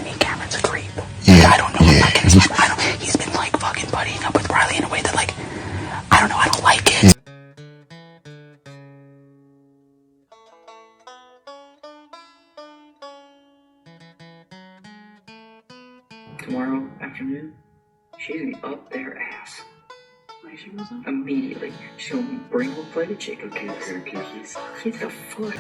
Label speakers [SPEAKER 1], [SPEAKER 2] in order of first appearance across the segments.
[SPEAKER 1] me Cameron's a creep.
[SPEAKER 2] Yeah.
[SPEAKER 1] I don't know if I can. He's been like fucking buddying up with Riley in a way that like, I don't know. I don't like it.
[SPEAKER 3] Tomorrow afternoon, she's gonna be up their ass.
[SPEAKER 1] Why she goes up?
[SPEAKER 3] Immediately. She'll bring home plated chicken kisses. Get the fuck.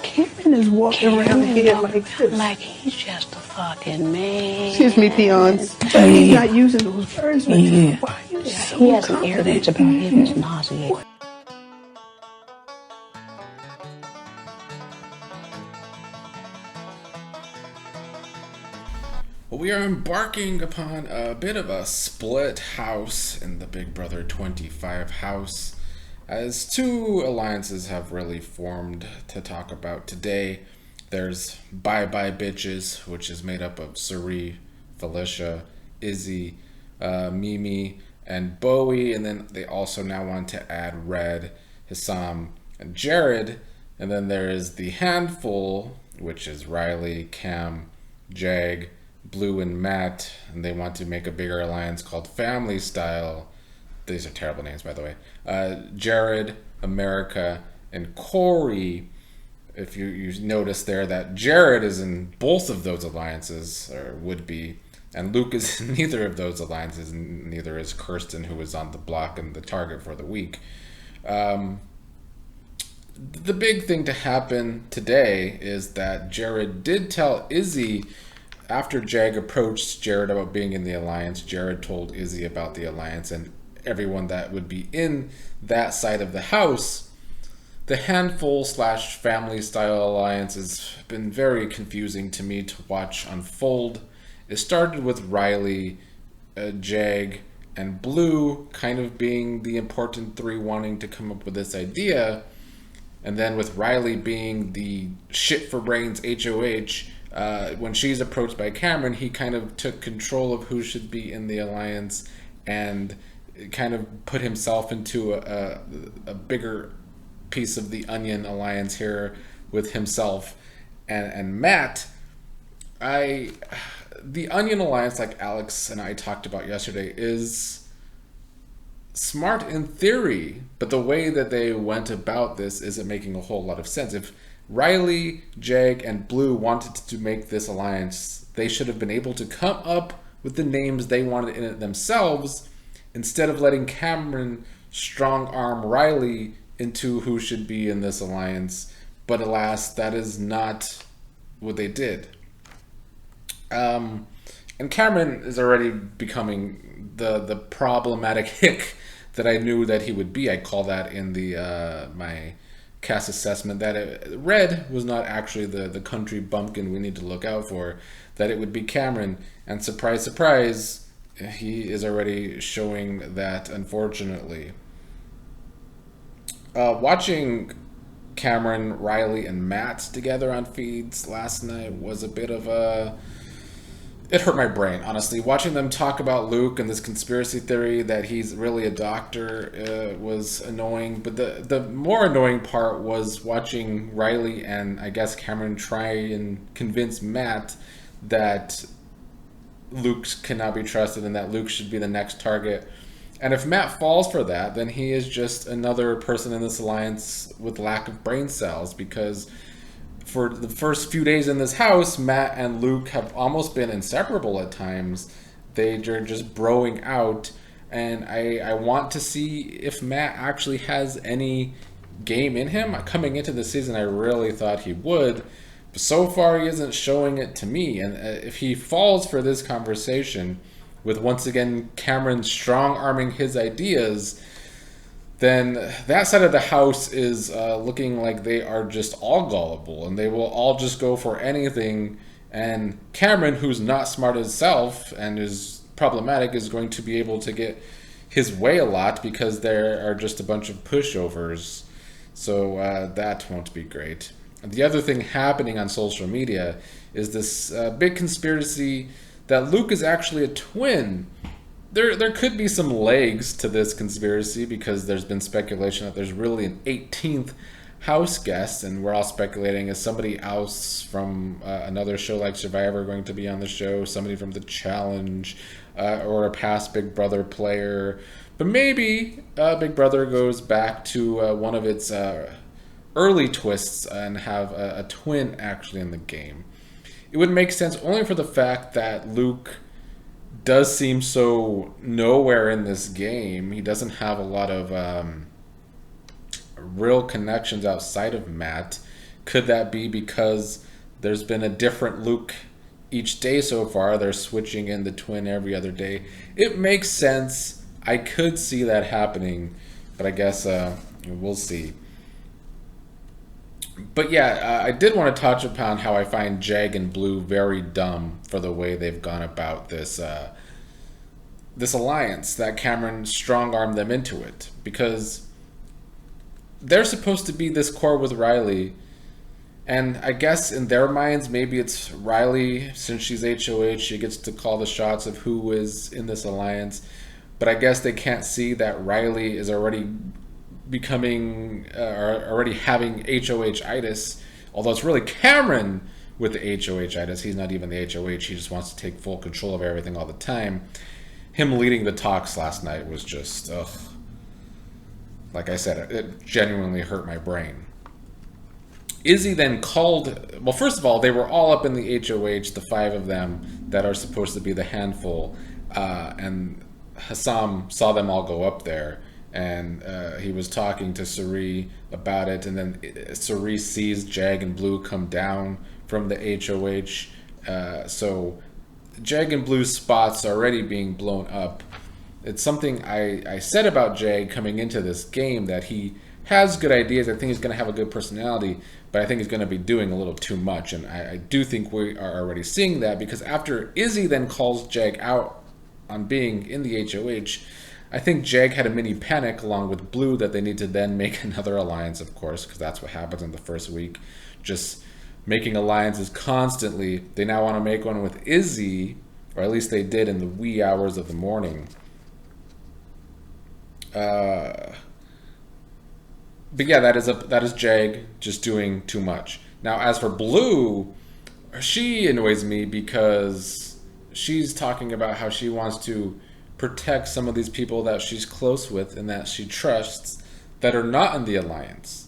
[SPEAKER 1] Cameron is walking around here like this. Like he's just a fucking man.
[SPEAKER 4] Excuse me, peons. He's not using those words. Why are you so
[SPEAKER 1] He has an
[SPEAKER 4] confident?
[SPEAKER 1] arrogance about him that's nauseating.
[SPEAKER 5] Well, we are embarking upon a bit of a split house in the Big Brother 25 house, as two alliances have really formed to talk about today. There's Bye Bye Bitches, which is made up of Suri, Felicia, Izzy, Mimi, and Bowie, and then they also now want to add Red, Hissam, and Jared. And then there is the handful, which is Riley, Cam, Jag, Blue, and Matt, and they want to make a bigger alliance called Family Style. These are terrible names, by the way. Jared, America, and Corey. If you notice there that Jared is in both of those alliances, or would be, and Luke is in neither of those alliances, and neither is Kirsten, who was on the block and the target for the week. The big thing to happen today is that Jared did tell Izzy, after Jag approached Jared about being in the alliance, Jared told Izzy about the alliance and everyone that would be in that side of the house. The handful / family style alliance has been very confusing to me to watch unfold. It started with Riley, Jag, and Blue kind of being the important three wanting to come up with this idea. And then with Riley being the shit for brains HOH, when she's approached by Cameron, he kind of took control of who should be in the alliance and kind of put himself into a bigger piece of the Onion alliance here with himself and Matt. The Onion alliance, like Alex and I talked about yesterday, is smart in theory, but the way that they went about this isn't making a whole lot of sense. If Riley, Jag, and Blue wanted to make this alliance, they should have been able to come up with the names they wanted in it themselves, instead of letting Cameron strong arm Riley into who should be in this alliance. But alas, that is not what they did. And Cameron is already becoming the problematic hick that I knew that he would be. I call that in the my cast assessment that Red was not actually the country bumpkin we need to look out for, that it would be Cameron. And surprise, surprise, he is already showing that, unfortunately. Watching Cameron, Riley, and Matt together on feeds last night was a bit of a... It hurt my brain, honestly. Watching them talk about Luke and this conspiracy theory that he's really a doctor was annoying. But the more annoying part was watching Riley and I guess Cameron try and convince Matt that Luke cannot be trusted and that Luke should be the next target. And if Matt falls for that, then he is just another person in this alliance with lack of brain cells, because for the first few days in this house, Matt and Luke have almost been inseparable at times. They're just broing out, and I want to see if Matt actually has any game in him. Coming into the season, I really thought he would, but so far he isn't showing it to me. And if he falls for this conversation, with once again Cameron strong-arming his ideas, then that side of the house is looking like they are just all gullible, and they will all just go for anything. And Cameron, who's not smart himself and is problematic, is going to be able to get his way a lot because there are just a bunch of pushovers. So that won't be great. The other thing happening on social media is this big conspiracy that Luke is actually a twin. There could be some legs to this conspiracy, because there's been speculation that there's really an 18th house guest, and we're all speculating, is somebody else from another show like Survivor going to be on the show, somebody from the Challenge, or a past Big Brother player. But maybe Big Brother goes back to one of its early twists and have a twin actually in the game. It would make sense only for the fact that Luke does seem so nowhere in this game. He doesn't have a lot of real connections outside of Matt. Could that be because there's been a different Luke each day so far? They're switching in the twin every other day. It makes sense. I could see that happening, but I guess we'll see. But yeah, I did want to touch upon how I find Jag and Blue very dumb for the way they've gone about this this alliance, that Cameron strong-armed them into it. Because they're supposed to be this core with Riley, and I guess in their minds, maybe it's Riley, since she's HOH, she gets to call the shots of who is in this alliance. But I guess they can't see that Riley is already becoming, already having HOH-itis, although it's really Cameron with the HOH-itis. He's not even the HOH, he just wants to take full control of everything all the time. Him leading the talks last night was just, ugh. Like I said, it genuinely hurt my brain. Izzy then called, well, first of all, they were all up in the HOH, the 5 of them that are supposed to be the handful, and Hassam saw them all go up there, and he was talking to Suri about it, and then Suri sees Jag and Blue come down from the HOH, so Jag and Blue's spots are already being blown up. It's something I said about Jag coming into this game, that he has good ideas. I think he's going to have a good personality, but I think he's going to be doing a little too much, and I do think we are already seeing that, because after Izzy then calls Jag out on being in the HOH, I think Jag had a mini panic along with Blue that they need to then make another alliance, of course, because that's what happens in the first week. Just making alliances constantly. They now want to make one with Izzy, or at least they did in the wee hours of the morning. But yeah, that is Jag just doing too much. Now, as for Blue, she annoys me because she's talking about how she wants to protect some of these people that she's close with and that she trusts that are not in the alliance,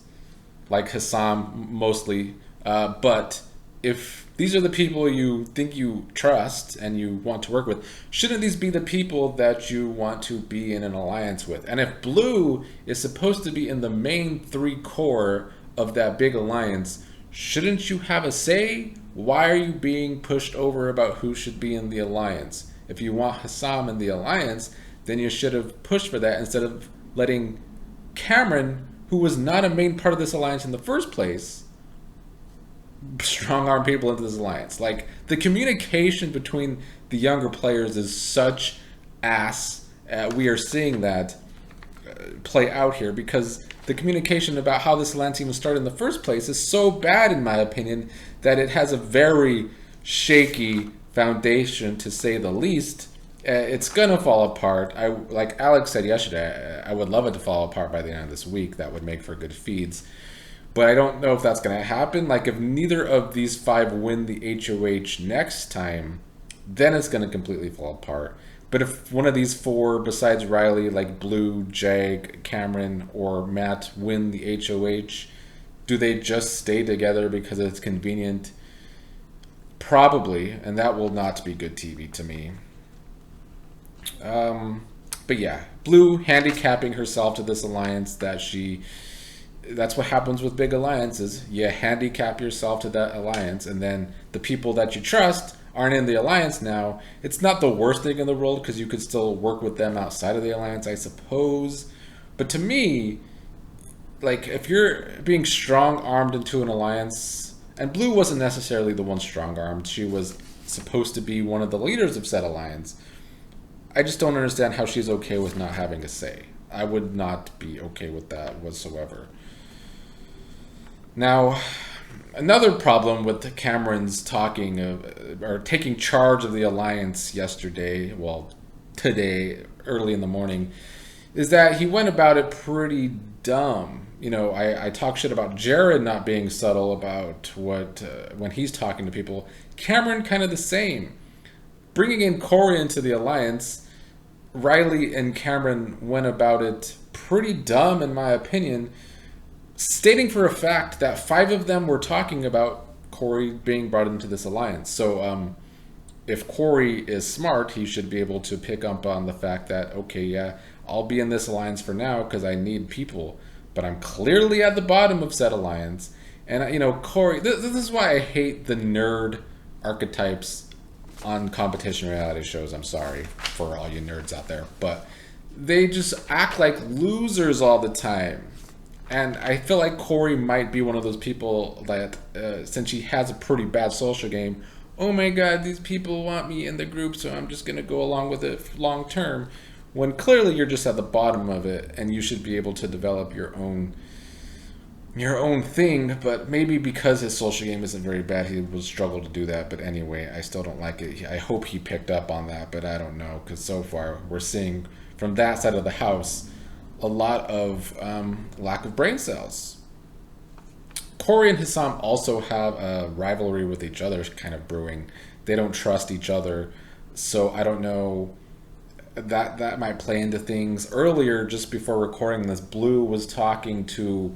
[SPEAKER 5] like Hassam mostly. But if these are the people you think you trust and you want to work with, shouldn't these be the people that you want to be in an alliance with? And if Blue is supposed to be in the main 3 core of that big alliance, shouldn't you have a say? Why are you being pushed over about who should be in the alliance? If you want Hassam in the alliance, then you should have pushed for that instead of letting Cameron, who was not a main part of this alliance in the first place, strong-arm people into this alliance. Like, the communication between the younger players is such ass. We are seeing that play out here, because the communication about how this alliance even started in the first place is so bad, in my opinion, that it has a very shaky foundation, to say the least. It's gonna fall apart. Like Alex said yesterday, I would love it to fall apart by the end of this week. That would make for good feeds. But I don't know if that's going to happen. Like, if neither of these 5 win the HOH next time, then it's going to completely fall apart. But if one of these 4, besides Riley, like Blue, Jag, Cameron, or Matt, win the HOH, do they just stay together because it's convenient? Probably, and that will not be good TV to me. But yeah, Blue handicapping herself to this alliance that's what happens with big alliances. You handicap yourself to that alliance, and then the people that you trust aren't in the alliance now. It's not the worst thing in the world, because you could still work with them outside of the alliance, I suppose. But to me, like, if you're being strong-armed into an alliance, and Blue wasn't necessarily the one strong-armed, she was supposed to be one of the leaders of said alliance, I just don't understand how she's okay with not having a say. I would not be okay with that whatsoever. Now, another problem with Cameron's talking or taking charge of the alliance yesterday, well, today, early in the morning, is that he went about it pretty dumb. I talk shit about Jared not being subtle about what when he's talking to people. Cameron kind of the same. Bringing in Corey into the alliance, Riley and Cameron went about it pretty dumb, in my opinion, stating for a fact that 5 of them were talking about Corey being brought into this alliance. So if Corey is smart, he should be able to pick up on the fact that, okay, yeah, I'll be in this alliance for now because I need people, but I'm clearly at the bottom of said alliance. And, Corey, this is why I hate the nerd archetypes on competition reality shows. I'm sorry for all you nerds out there, but they just act like losers all the time. And I feel like Corey might be one of those people that, since he has a pretty bad social game, oh my god, these people want me in the group, so I'm just going to go along with it long term. When clearly you're just at the bottom of it, and you should be able to develop your own thing. But maybe because his social game isn't very bad, he will struggle to do that. But anyway, I still don't like it. I hope he picked up on that, but I don't know, because so far we're seeing from that side of the house a lot of lack of brain cells. Corey and Hissam also have a rivalry with each other kind of brewing. They don't trust each other, so I don't know. That might play into things. Earlier, just before recording this, Blue was talking to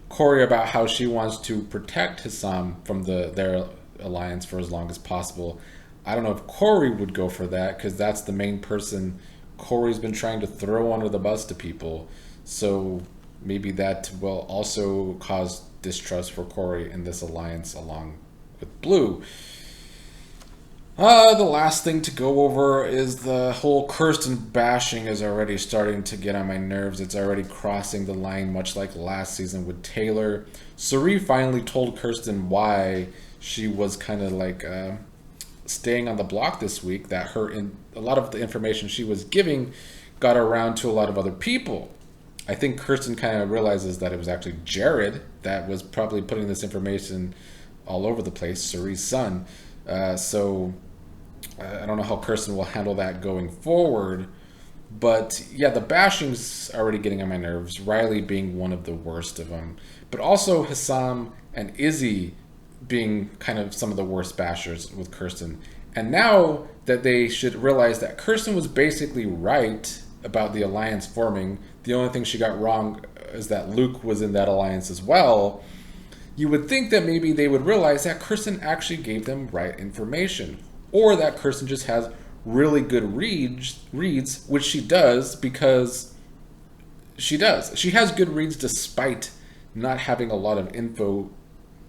[SPEAKER 5] Corey about how she wants to protect Hissam from their alliance for as long as possible. I don't know if Corey would go for that, because that's the main person Corey's been trying to throw under the bus to people. So maybe that will also cause distrust for Corey in this alliance along with Blue. The last thing to go over is the whole Kirsten bashing is already starting to get on my nerves. It's already crossing the line, much like last season with Taylor. Suri finally told Kirsten why she was kind of like staying on the block this week, that a lot of the information she was giving got around to a lot of other people. I think Kirsten kind of realizes that it was actually Jared that was probably putting this information all over the place, Suri's son. So I don't know how Kirsten will handle that going forward. But yeah, the bashing's already getting on my nerves, Riley being one of the worst of them. But also Hissam and Izzy being kind of some of the worst bashers with Kirsten. And now that they should realize that Kirsten was basically right about the alliance forming, the only thing she got wrong is that Luke was in that alliance as well. You would think that maybe they would realize that Kirsten actually gave them right information, or that Kirsten just has really good reads, which she does, because she does. She has good reads despite not having a lot of info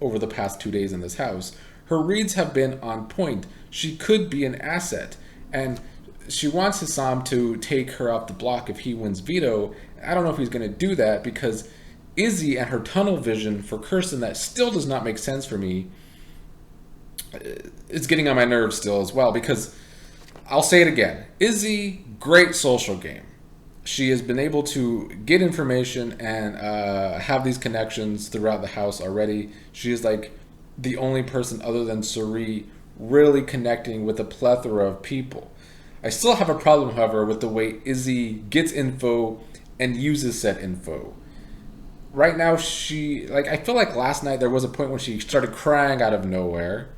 [SPEAKER 5] over the past 2 days in this house. Her reads have been on point. She could be an asset, and she wants Hissam to take her off the block if he wins veto. I don't know if he's going to do that, because Izzy and her tunnel vision for Kirsten that still does not make sense for me. It's getting on my nerves still as well, because I'll say it again. Izzy, great social game. She has been able to get information and have these connections throughout the house already. She is like the only person other than Suri really connecting with a plethora of people. I still have a problem, however, with the way Izzy gets info and uses said info. Right now, I feel like last night there was a point when she started crying out of nowhere,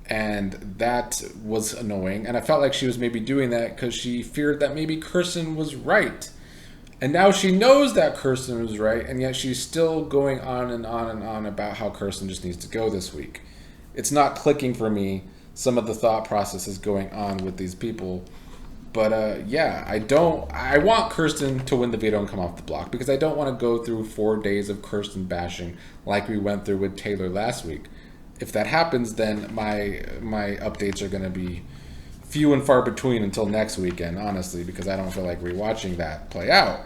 [SPEAKER 5] and that was annoying. And I felt like she was maybe doing that because she feared that maybe Kirsten was right. And now she knows that Kirsten was right, and yet she's still going on and on and on about how Kirsten just needs to go this week. It's not clicking for me, some of the thought processes going on with these people. But yeah, I want Kirsten to win the veto and come off the block, because I don't want to go through 4 days of Kirsten bashing like we went through with Taylor last week. If that happens, then my updates are going to be few and far between until next weekend, honestly, because I don't feel like rewatching that play out.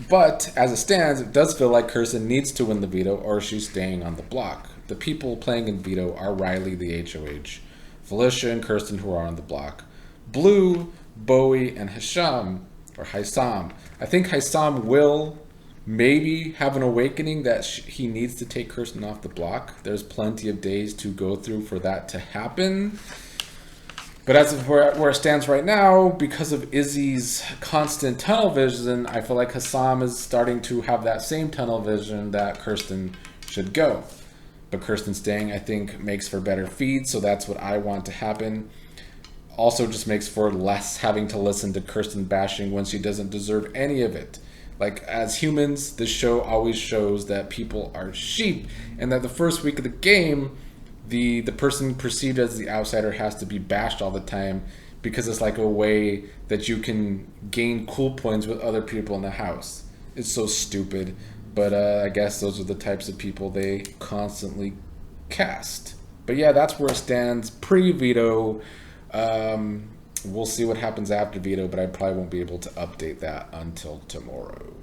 [SPEAKER 5] But as it stands, it does feel like Kirsten needs to win the veto, or she's staying on the block. The people playing in veto are Riley, the HOH, Felicia and Kirsten, who are on the block, Blue, Bowie, and Hisham. I think Hisham will maybe have an awakening that he needs to take Kirsten off the block. There's plenty of days to go through for that to happen. But as of where it stands right now, because of Izzy's constant tunnel vision, I feel like Hassam is starting to have that same tunnel vision that Kirsten should go. But Kirsten staying, I think, makes for better feeds, so that's what I want to happen. Also just makes for less having to listen to Kirsten bashing when she doesn't deserve any of it. Like, as humans, this show always shows that people are sheep, and that the first week of the game, the person perceived as the outsider has to be bashed all the time because it's like a way that you can gain cool points with other people in the house. It's so stupid, but I guess those are the types of people they constantly cast. But yeah, that's where it stands pre-veto. We'll see what happens after veto, but I probably won't be able to update that until tomorrow.